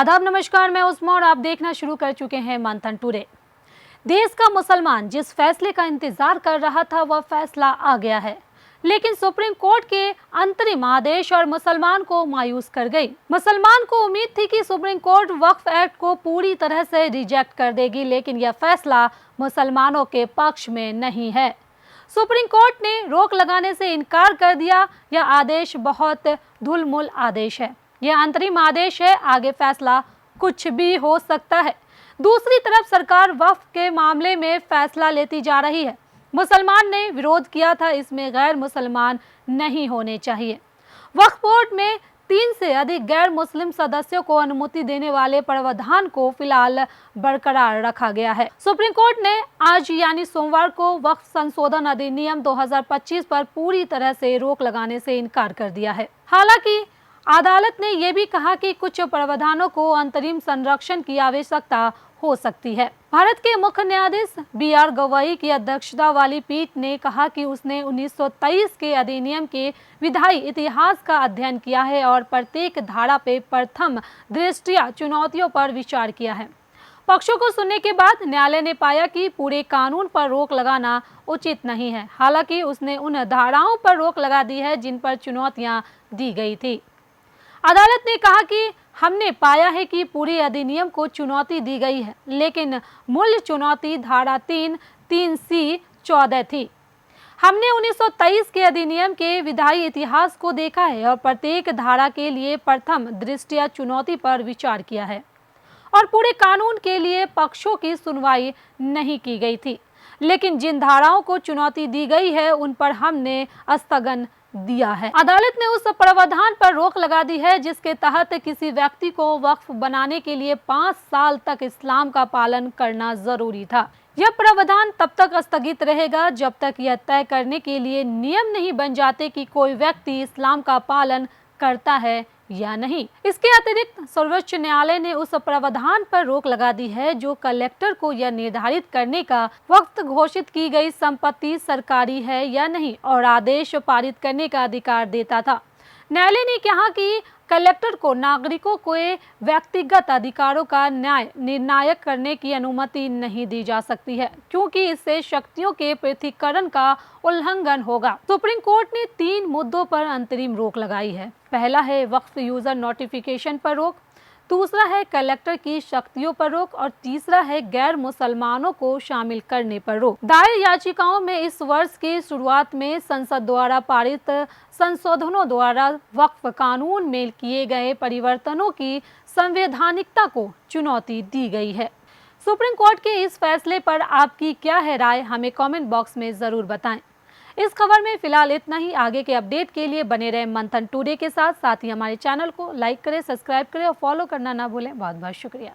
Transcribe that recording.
आदाब, नमस्कार। मैं उस्मा और आप देखना शुरू कर चुके हैं मंथन टुडे। देश का मुसलमान जिस फैसले का इंतजार कर रहा था वह फैसला आ गया है, लेकिन सुप्रीम कोर्ट के अंतरिम आदेश और मुसलमान को मायूस कर गई। मुसलमान को उम्मीद थी कि सुप्रीम कोर्ट वक्फ एक्ट को पूरी तरह से रिजेक्ट कर देगी, लेकिन यह फैसला मुसलमानों के पक्ष में नहीं है। सुप्रीम कोर्ट ने रोक लगाने से इनकार कर दिया। यह आदेश बहुत धूलमुल आदेश है। यह अंतरिम आदेश है, आगे फैसला कुछ भी हो सकता है। दूसरी तरफ सरकार वक्फ के मामले में फैसला लेती जा रही है। मुसलमान ने विरोध किया था, इसमें गैर मुसलमान नहीं होने चाहिए। वक्फ बोर्ड में 3 से अधिक गैर मुस्लिम सदस्यों को अनुमति देने वाले प्रावधान को फिलहाल बरकरार रखा गया है। सुप्रीम कोर्ट ने आज यानी सोमवार को वक्फ संशोधन अधिनियम 2025 पर पूरी तरह से रोक लगाने से इनकार कर दिया है। हालांकि अदालत ने यह भी कहा कि कुछ प्रावधानों को अंतरिम संरक्षण की आवश्यकता हो सकती है। भारत के मुख्य न्यायाधीश BR गवई की अध्यक्षता वाली पीठ ने कहा कि उसने 1923 के अधिनियम के विधायी इतिहास का अध्ययन किया है और प्रत्येक धारा पे प्रथम दृष्टया चुनौतियों पर विचार किया है। पक्षों को सुनने के बाद न्यायालय ने पाया कि पूरे कानून पर रोक लगाना उचित नहीं है। हालांकि उसने उन धाराओं पर रोक लगा दी है जिन पर चुनौतियां दी गई थी। अदालत ने कहा कि हमने पाया है कि पूरे अधिनियम को चुनौती दी गई है, लेकिन मूल चुनौती धारा 3(3)(c) 14 थी। हमने 1923 के अधिनियम के विधायी इतिहास को देखा है और प्रत्येक धारा के लिए प्रथम दृष्टया चुनौती पर विचार किया है और पूरे कानून के लिए पक्षों की सुनवाई नहीं की गई थी। लेकिन जिन धाराओं को चुनौती दी गई है उन पर हमने स्थगन दिया है। अदालत ने उस प्रावधान पर रोक लगा दी है जिसके तहत किसी व्यक्ति को वक्फ बनाने के लिए 5 साल तक इस्लाम का पालन करना जरूरी था। यह प्रावधान तब तक स्थगित रहेगा जब तक यह तय करने के लिए नियम नहीं बन जाते कि कोई व्यक्ति इस्लाम का पालन करता है या नहीं। इसके अतिरिक्त सर्वोच्च न्यायालय ने उस प्रावधान पर रोक लगा दी है जो कलेक्टर को यह निर्धारित करने का वक्त घोषित की गई संपत्ति सरकारी है या नहीं और आदेश पारित करने का अधिकार देता था। न्यायालय ने कहा कि कलेक्टर को नागरिकों के व्यक्तिगत अधिकारों का न्याय निर्णायक करने की अनुमति नहीं दी जा सकती है, क्योंकि इससे शक्तियों के पृथक्करण का उल्लंघन होगा। सुप्रीम कोर्ट ने 3 मुद्दों पर अंतरिम रोक लगाई है। पहला है वक्फ यूजर नोटिफिकेशन पर रोक, दूसरा है कलेक्टर की शक्तियों पर रोक और तीसरा है गैर मुसलमानों को शामिल करने पर रोक। दायर याचिकाओं में इस वर्ष की शुरुआत में संसद द्वारा पारित संशोधनों द्वारा वक्फ कानून में किए गए परिवर्तनों की संवैधानिकता को चुनौती दी गई है। सुप्रीम कोर्ट के इस फैसले पर आपकी क्या है राय, हमें कमेंट बॉक्स में जरूर बताएं। इस खबर में फिलहाल इतना ही। आगे के अपडेट के लिए बने रहे मंथन टुडे के साथ ही हमारे चैनल को लाइक करें, सब्सक्राइब करें और फॉलो करना ना भूलें। बहुत बहुत शुक्रिया।